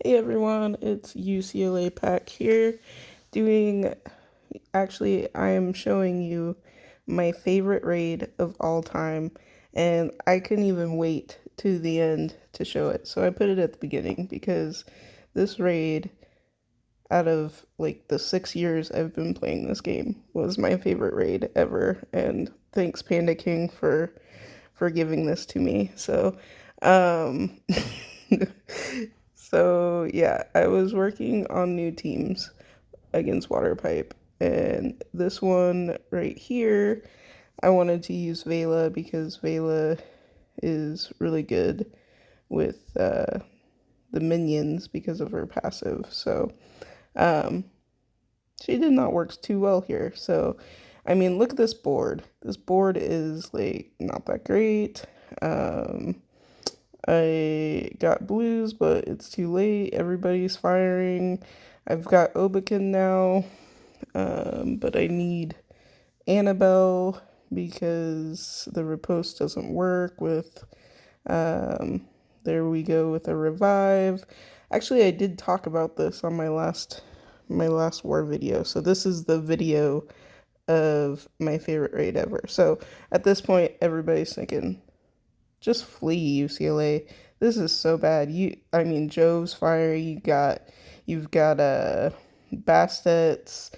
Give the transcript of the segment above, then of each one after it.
Hey everyone, it's uclapack here doing, actually I am showing you my favorite raid of all time, and I couldn't even wait to the end to show it. So I put it at the beginning because this raid, out of like the 6 years I've been playing this game, was my favorite raid ever, and thanks Panda King for giving this to me. Um So yeah, I was working on new teams against water pipe, and this one right here, I wanted to use Vela because Vela is really good with the minions because of her passive. So um, she did not work too well here. So I mean, look at this board. This board is like not that great. Um, I got blues, but it's too late. Everybody's firing. I've got Obakin now, but I need Annabelle because the riposte doesn't work with. Um, there we go with a revive. Actually, I did talk about this on my last war video. So this is the video of my favorite raid ever. So at this point, everybody's thinking, just flee, UCLA. This is so bad. I mean, Jove's fire. You've got Bastet's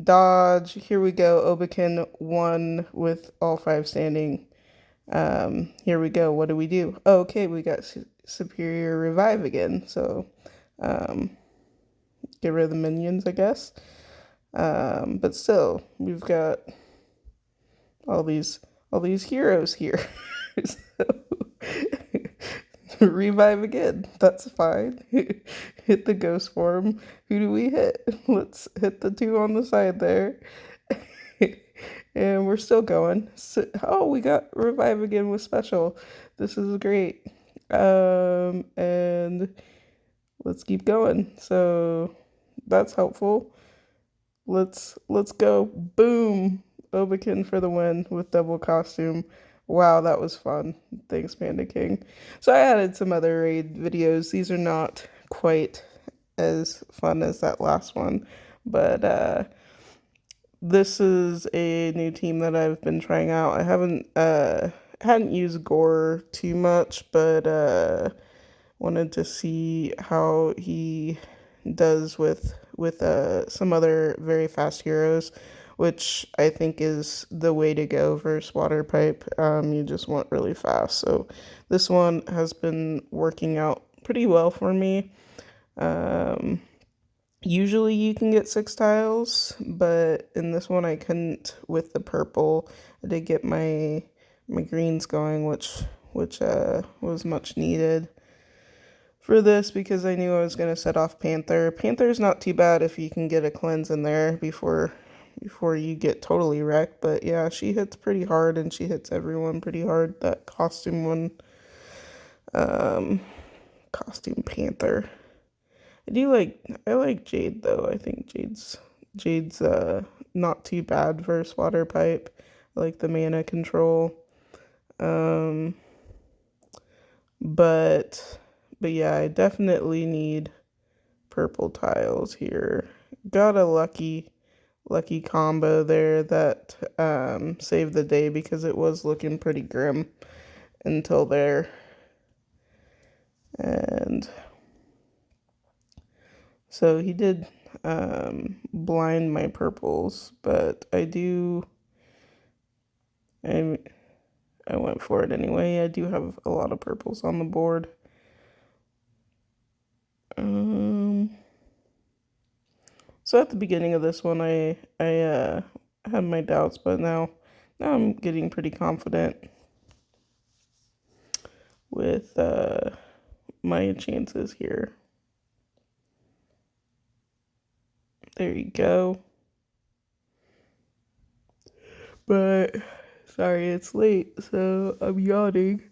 dodge. Here we go. Obakin one with all five standing. Here we go. What do we do? Oh, okay, we got superior revive again. So, um, get rid of the minions, I guess. But still, we've got all these all these heroes here. So, revive again. That's fine. Hit the ghost form. Who do we hit? Let's hit the two on the side there. And we're still going. So, oh, we got revive again with special. This is great. And let's keep going. So that's helpful. Let's go. Boom. Obakin for the win with double costume. Wow, that was fun. Thanks, Panda King. So I added some other raid videos. These are not quite as fun as that last one, but this is a new team that I've been trying out. I hadn't used Gore too much, but wanted to see how he does with some other very fast heroes, which I think is the way to go versus water pipe. You just want really fast. So this one has been working out pretty well for me. Um, Usually you can get 6 tiles, but in this one I couldn't with the purple. I did get my greens going, which was much needed for this because I knew I was gonna set off Panther. Panther's not too bad if you can get a cleanse in there before you get totally wrecked. But yeah, she hits pretty hard and she hits everyone pretty hard. That costume one, um, costume Panther. I like Jade though. I think Jade's not too bad versus water pipe. I like the mana control. Um but but yeah, I definitely need purple tiles here. Got a lucky combo there that saved the day because it was looking pretty grim until there. And so he did blind my purples, but I I went for it anyway. I do have a lot of purples on the board. Um, so at the beginning of this one, I had my doubts, but now I'm getting pretty confident with my chances here. There you go. But sorry, it's late, so I'm yawning.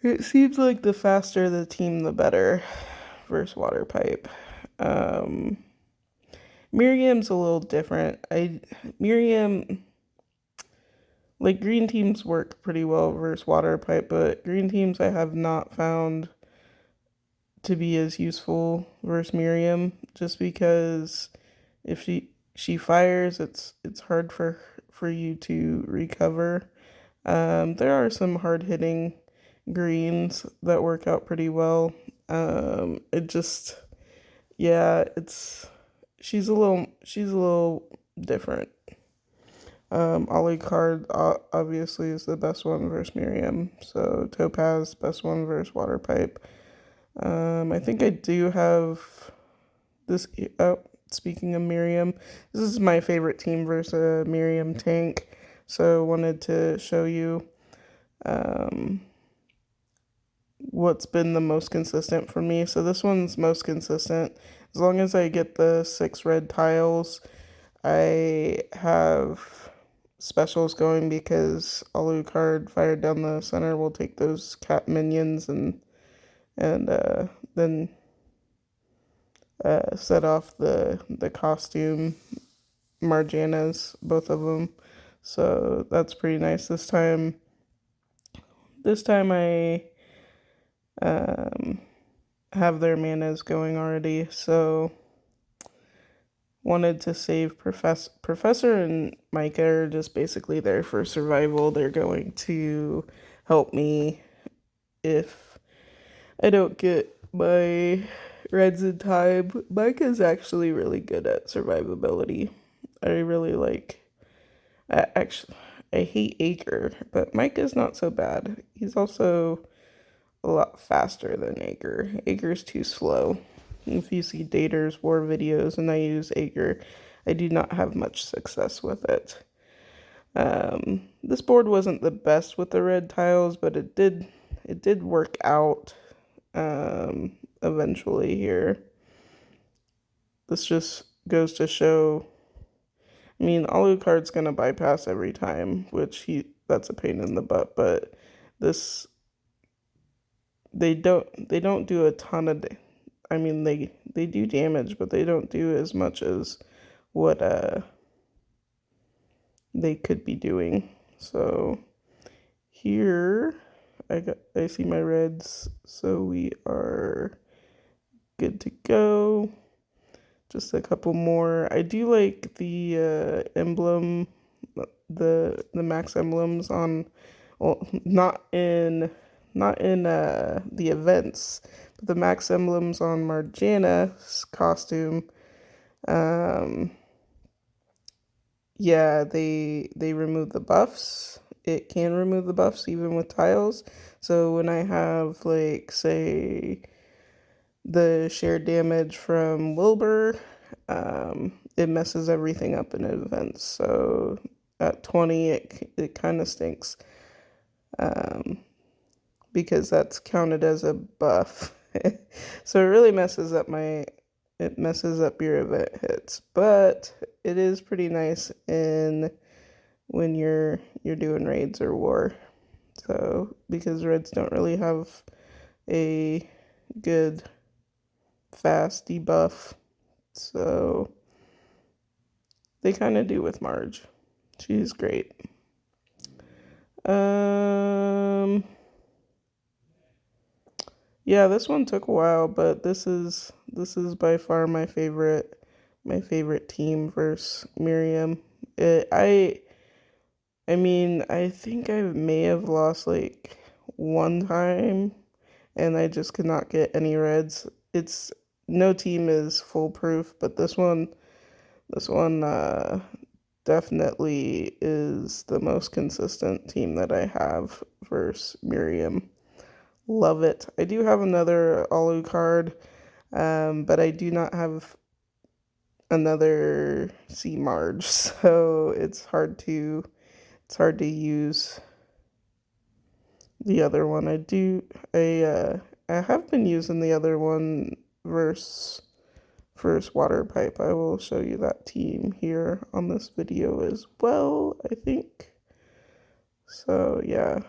It seems like the faster the team, the better versus water pipe. Um, Miriam's a little different. Miriam, like green teams work pretty well versus water pipe, but green teams I have not found to be as useful versus Miriam, just because if she fires, it's hard for you to recover. There are some hard hitting greens that work out pretty well. It just yeah, it's she's a little different. Alucard obviously is the best one versus Miriam. So Topaz best one versus Water Pipe. I think I do have this. Oh, speaking of Miriam, this is my favorite team versus a Miriam tank. So wanted to show you um, what's been the most consistent for me. So this one's most consistent. As long as I get the 6 red tiles, I have specials going because Alucard fired down the center will take those cat minions and then set off the costume Marjanas, both of them. So that's pretty nice. This time I um, have their manas going already. So wanted to save Professor and Micah are just basically there for survival. They're going to help me if I don't get my reds in time. Micah's actually really good at survivability. I really like. Actually, I hate Acre, but Micah's not so bad. He's also a lot faster than Acre. Acre's too slow. If you see Dator's war videos and I use Acre, I do not have much success with it. This board wasn't the best with the red tiles, but it did work out eventually here. This just goes to show. I mean, Alucard's gonna bypass every time, which that's a pain in the butt. But this they don't do a ton of. I mean, they do damage, but they don't do as much as what they could be doing. So here I see my reds, so we are good to go. Just a couple more. I do like the emblem, the max emblems on, well, not in the events, but the max emblems on Marjana's costume. Um, yeah, they remove the buffs. It can remove the buffs even with tiles. So when I have, like, say the shared damage from Wilbur, it messes everything up in events. So at 20, it kind of stinks because that's counted as a buff. So it really messes up your event hits. But it is pretty nice in when you're doing raids or war. So because reds don't really have a good fast debuff. So they kind of do with Marge. She's great. Yeah, this one took a while, but this is by far my favorite team versus Miriam. I mean, I think I may have lost like one time and I just could not get any reds. It's no team is foolproof, but this one definitely is the most consistent team that I have versus Miriam. Love it. I do have another Alucard, but I do not have another Sea Marge, so it's hard to use the other one. I have been using the other one versus first water pipe. I will show you that team here on this video as well, I think. So yeah,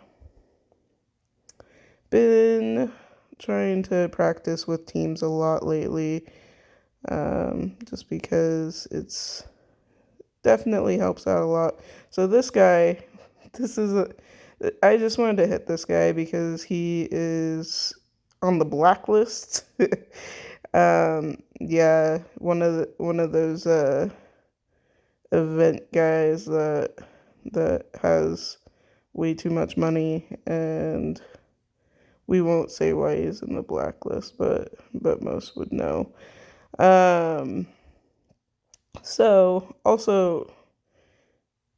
been trying to practice with teams a lot lately, just because it's definitely helps out a lot. So this guy, this is a I just wanted to hit this guy because he is on the blacklist. Yeah, one of those event guys that has way too much money, and we won't say why he's in the blacklist, but most would know. Um, so also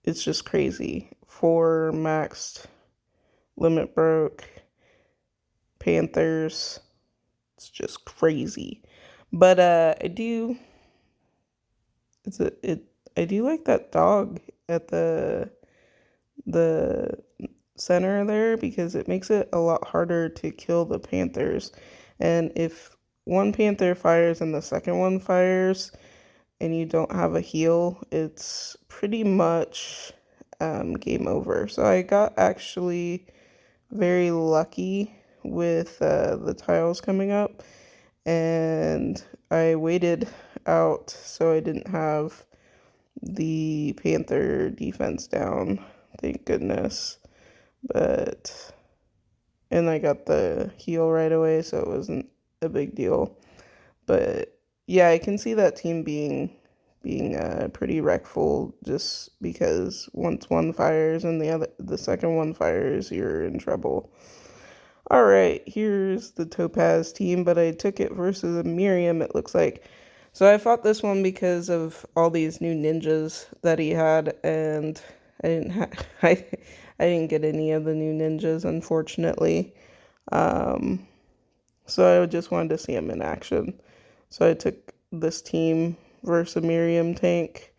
it's just crazy. Four maxed, limit broke, Panthers. It's just crazy. But it's a it I do like that dog at the center there because it makes it a lot harder to kill the panthers. And if one panther fires and the second one fires and you don't have a heal, it's pretty much game over. So I got actually very lucky with the tiles coming up, and I waited out so I didn't have the panther defense down. Thank goodness. But and I got the heal right away, so it wasn't a big deal. But yeah, I can see that team being pretty wreckful just because once one fires and the second one fires, you're in trouble. All right, here's the Topaz team, but I took it versus a Miriam, it looks like. So I fought this one because of all these new ninjas that he had, and I didn't I didn't get any of the new ninjas, unfortunately. Um, so I just wanted to see him in action. So I took this team versus a Miriam tank.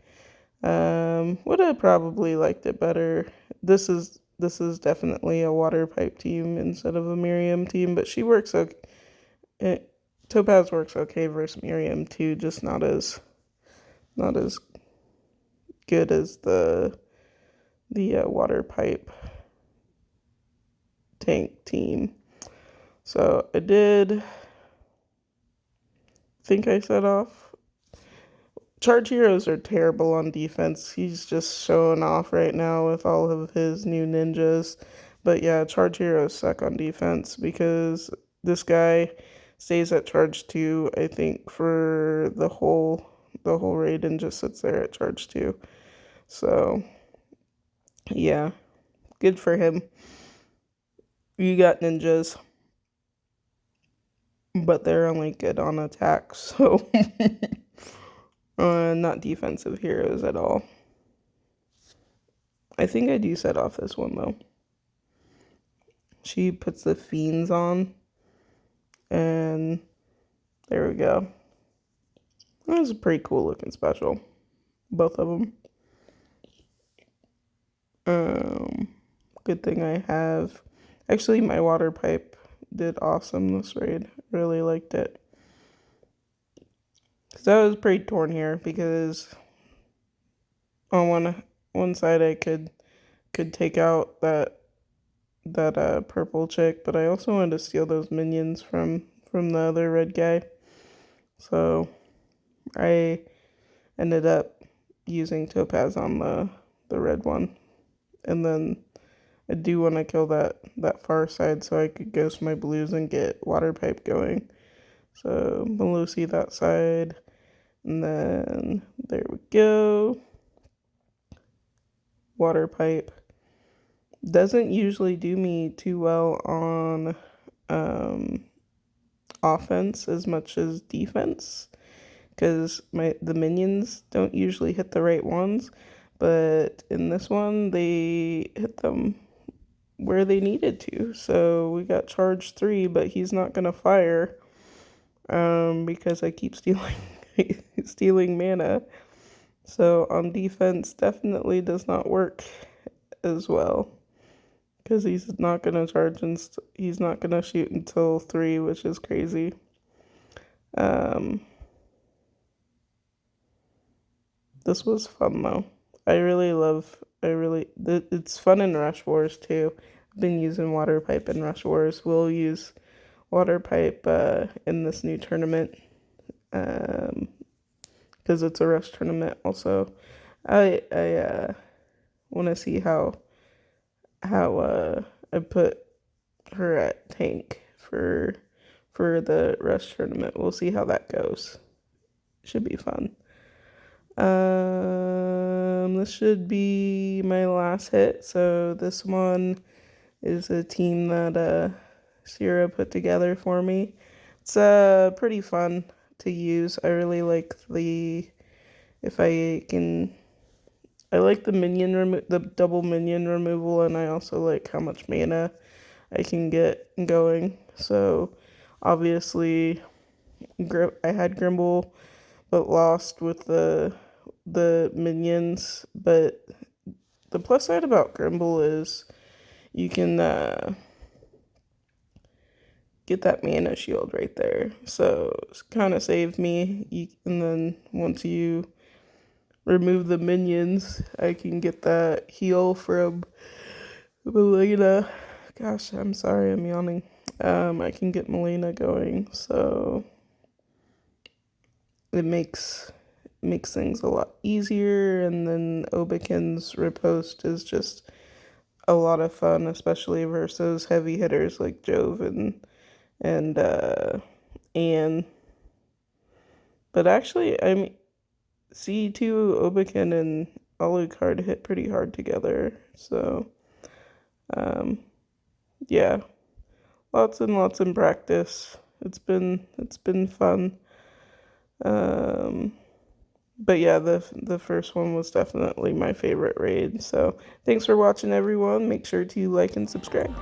Would have probably liked it better. This is definitely a water pipe team instead of a Miriam team, but she works okay. Topaz works okay versus Miriam too, just not as good as the water pipe tank team. So I did think I set off. Charge Heroes are terrible on defense. He's just showing off right now with all of his new ninjas. But yeah, Charge Heroes suck on defense because this guy stays at Charge 2, I think, for the whole raid and just sits there at Charge 2. So yeah, good for him. You got ninjas, but they're only good on attack, so not defensive heroes at all. I think I do set off this one though. She puts the fiends on, and there we go. That's a pretty cool looking special, both of them. Um, Good thing I have. Actually, my water pipe did awesome this raid. Really liked it. Cause I was pretty torn here because on one side I could take out that purple chick, but I also wanted to steal those minions from the other red guy. So I ended up using Topaz on the red one, and then I do want to kill that far side so I could ghost my blues and get water pipe going. So Melusi that side, and then there we go. Water pipe doesn't usually do me too well on um, offense as much as defense because the minions don't usually hit the right ones, but in this one they hit them where they needed to. So we got charge 3, but he's not gonna fire because I keep stealing stealing mana. So on defense definitely does not work as well because he's not gonna charge and he's not gonna shoot until 3, which is crazy. Um, this was fun though. It's fun in Rush Wars too. I've been using water pipe in Rush Wars. We'll use water pipe in this new tournament because it's a rush tournament. Also, I want to see how I put her at tank for the rush tournament. We'll see how that goes. Should be fun. This should be my last hit. So this one is a team that Sierra put together for me. It's pretty fun to use. I really like if I can, I like the double minion removal, and I also like how much mana I can get going. So obviously, I had Grimble, but lost with the minions. But the plus side about Grimble is you can get that mana shield right there. So it's kind of saved me. And then once you remove the minions, I can get that heal from Melina. Gosh, I'm sorry, I'm yawning. I can get Melina going, so it makes things a lot easier. And then Obakin's riposte is just a lot of fun, especially versus heavy hitters like Jove and Anne. But actually, C2, Obakin, and Alucard hit pretty hard together. So, yeah, lots and lots in practice. It's been fun. But yeah, the first one was definitely my favorite raid. So thanks for watching, everyone. Make sure to like and subscribe.